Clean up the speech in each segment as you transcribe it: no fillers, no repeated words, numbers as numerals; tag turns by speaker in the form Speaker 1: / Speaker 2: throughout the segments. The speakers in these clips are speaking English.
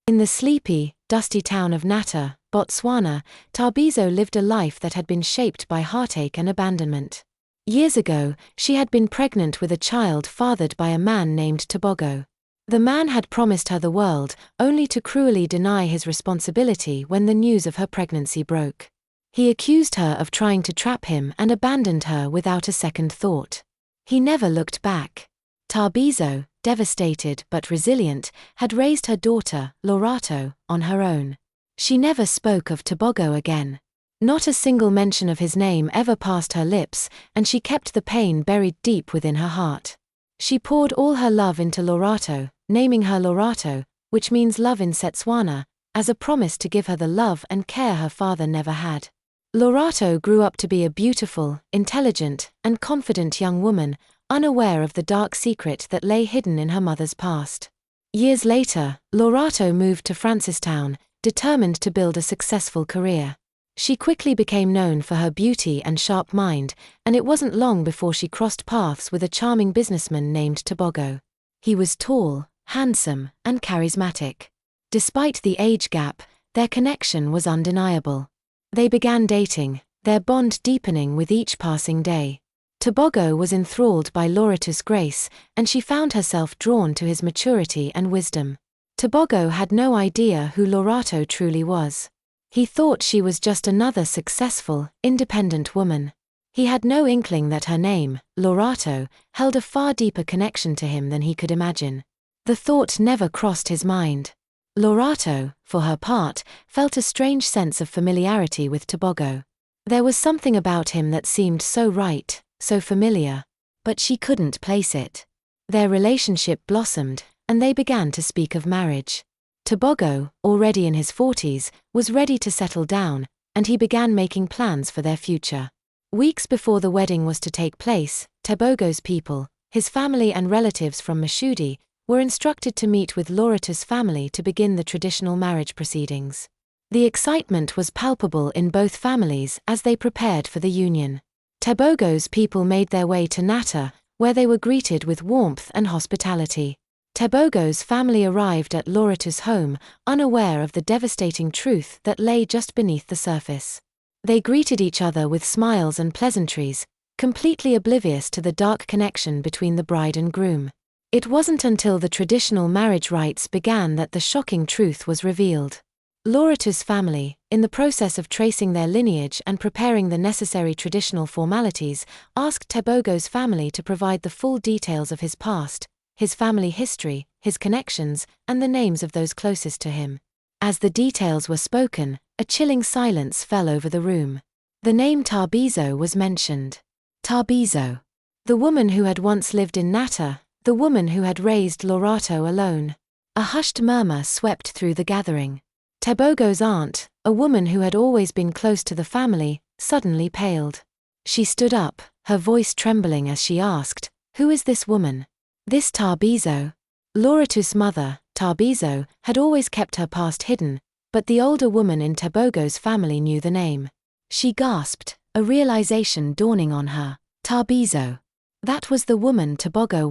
Speaker 1: In the sleepy, dusty town of Natta, Botswana, Thabiso lived a life that had been shaped by heartache and abandonment. Years ago, she had been pregnant with a child fathered by a man named Thabiso. The man had promised her the world, only to cruelly deny his responsibility when the news of her pregnancy broke. He accused her of trying to trap him and abandoned her without a second thought. He never looked back. Thabiso, devastated but resilient, had raised her daughter, Lorato, on her own. She never spoke of Thabiso again. Not a single mention of his name ever passed her lips, and she kept the pain buried deep within her heart. She poured all her love into Lorato, naming her Lorato, which means love in Setswana, as a promise to give her the love and care her father never had. Lorato grew up to be a beautiful, intelligent, and confident young woman, unaware of the dark secret that lay hidden in her mother's past. Years later, Lorato moved to Francistown, determined to build a successful career. She quickly became known for her beauty and sharp mind, and it wasn't long before she crossed paths with a charming businessman named Thabiso. He was tall, handsome, and charismatic. Despite the age gap, their connection was undeniable. They began dating, their bond deepening with each passing day. Thabiso was enthralled by Lorato's grace, and she found herself drawn to his maturity and wisdom. Thabiso had no idea who Lorato truly was. He thought she was just another successful, independent woman. He had no inkling that her name, Lorato, held a far deeper connection to him than he could imagine. The thought never crossed his mind. Lorato, for her part, felt a strange sense of familiarity with Thabiso. There was something about him that seemed so right, so familiar. But she couldn't place it. Their relationship blossomed, and they began to speak of marriage. Thabiso, already in his 40s, was ready to settle down, and he began making plans for their future. Weeks before the wedding was to take place, Thabiso's people, his family and relatives from Mashudi, were instructed to meet with Lorato's family to begin the traditional marriage proceedings. The excitement was palpable in both families as they prepared for the union. Thabiso's people made their way to Natta, where they were greeted with warmth and hospitality. Thabiso's family arrived at Lorato's home, unaware of the devastating truth that lay just beneath the surface. They greeted each other with smiles and pleasantries, completely oblivious to the dark connection between the bride and groom. It wasn't until the traditional marriage rites began that the shocking truth was revealed. Lorato's family, in the process of tracing their lineage and preparing the necessary traditional formalities, asked Thabiso's family to provide the full details of his past, his family history, his connections, and the names of those closest to him. As the details were spoken, a chilling silence fell over the room. The name Thabiso was mentioned. Thabiso. The woman who had once lived in Natta, the woman who had raised Lorato alone. A hushed murmur swept through the gathering. Thabiso's aunt, a woman who had always been close to the family, suddenly paled. She stood up, her voice trembling as she asked, "Who is this woman?" "This Thabiso." Lorato's mother, Thabiso, had always kept her past hidden, but the older woman in Thabiso's family knew the name. She gasped, a realization dawning on her. Thabiso. That was the woman Thabiso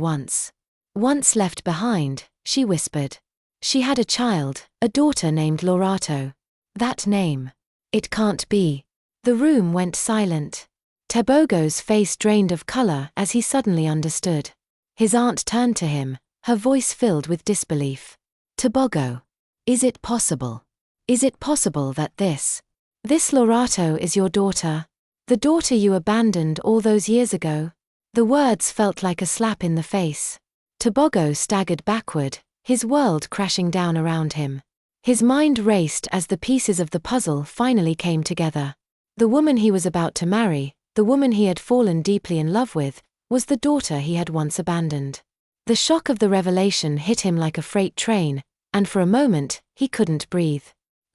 Speaker 1: once left behind, she whispered. She had a child, a daughter named Lorato. That name. It can't be. The room went silent. Thabiso's face drained of color as he suddenly understood. His aunt turned to him, her voice filled with disbelief. "Thabiso. Is it possible? Is it possible that this Lorato is your daughter? The daughter you abandoned all those years ago?" The words felt like a slap in the face. Thabiso staggered backward, his world crashing down around him. His mind raced as the pieces of the puzzle finally came together. The woman he was about to marry, the woman he had fallen deeply in love with, was the daughter he had once abandoned. The shock of the revelation hit him like a freight train, and for a moment, he couldn't breathe.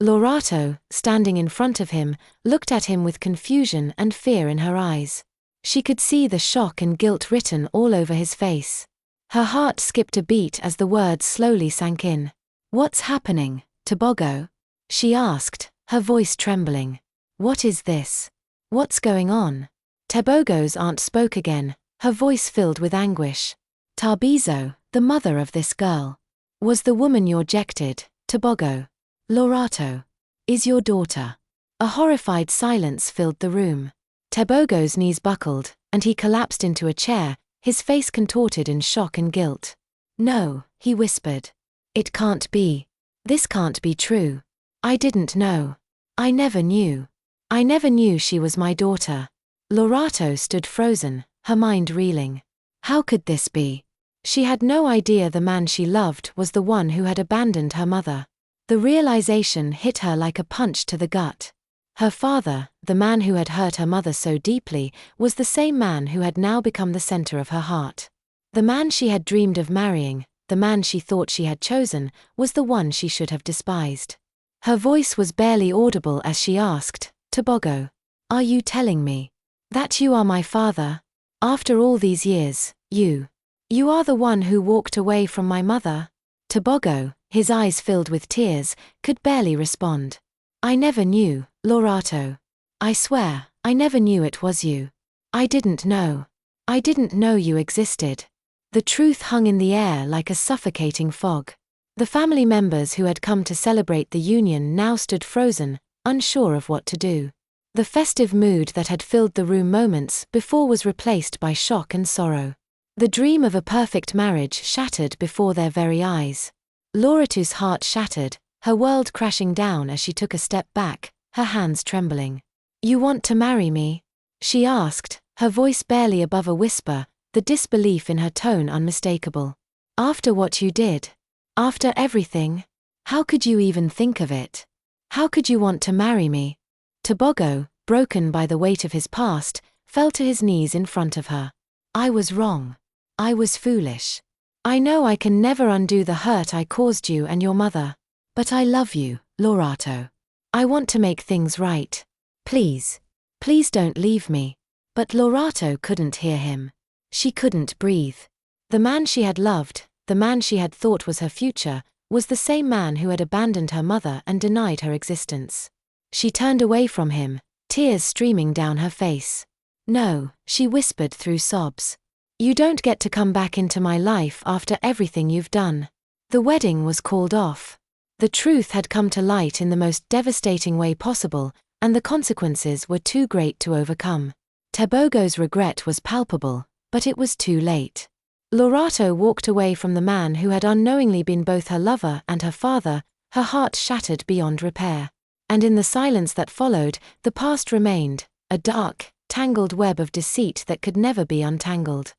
Speaker 1: Lorato, standing in front of him, looked at him with confusion and fear in her eyes. She could see the shock and guilt written all over his face. Her heart skipped a beat as the words slowly sank in. "What's happening, Thabiso?" she asked, her voice trembling. "What is this? What's going on?" Thabiso's aunt spoke again, her voice filled with anguish. "Thabiso, the mother of this girl, was the woman you rejected, Thabiso. Lorato. Is your daughter? A horrified silence filled the room. Thabiso's knees buckled, and he collapsed into a chair, his face contorted in shock and guilt. No, he whispered. It can't be. This can't be true. I didn't know. I never knew. I never knew she was my daughter. Lorato stood frozen, her mind reeling. How could this be? She had no idea the man she loved was the one who had abandoned her mother. The realization hit her like a punch to the gut. Her father, the man who had hurt her mother so deeply, was the same man who had now become the center of her heart. The man she had dreamed of marrying, the man she thought she had chosen, was the one she should have despised. Her voice was barely audible as she asked, Thabiso, are you telling me that you are my father? After all these years, you are the one who walked away from my mother? Thabiso, his eyes filled with tears, could barely respond. I never knew, Lorato. I swear, I never knew it was you. I didn't know. I didn't know you existed. The truth hung in the air like a suffocating fog. The family members who had come to celebrate the union now stood frozen, unsure of what to do. The festive mood that had filled the room moments before was replaced by shock and sorrow. The dream of a perfect marriage shattered before their very eyes. Lorato's heart shattered, her world crashing down as she took a step back, her hands trembling. You want to marry me? She asked, her voice barely above a whisper, the disbelief in her tone unmistakable. After what you did? After everything? How could you even think of it? How could you want to marry me? Thabiso, broken by the weight of his past, fell to his knees in front of her. I was wrong. I was foolish. I know I can never undo the hurt I caused you and your mother. But I love you, Lorato. I want to make things right. Please. Please don't leave me. But Lorato couldn't hear him. She couldn't breathe. The man she had loved, the man she had thought was her future, was the same man who had abandoned her mother and denied her existence. She turned away from him, tears streaming down her face. No, she whispered through sobs. You don't get to come back into my life after everything you've done. The wedding was called off. The truth had come to light in the most devastating way possible, and the consequences were too great to overcome. Thabiso's regret was palpable, but it was too late. Lorato walked away from the man who had unknowingly been both her lover and her father, her heart shattered beyond repair. And in the silence that followed, the past remained, a dark, tangled web of deceit that could never be untangled.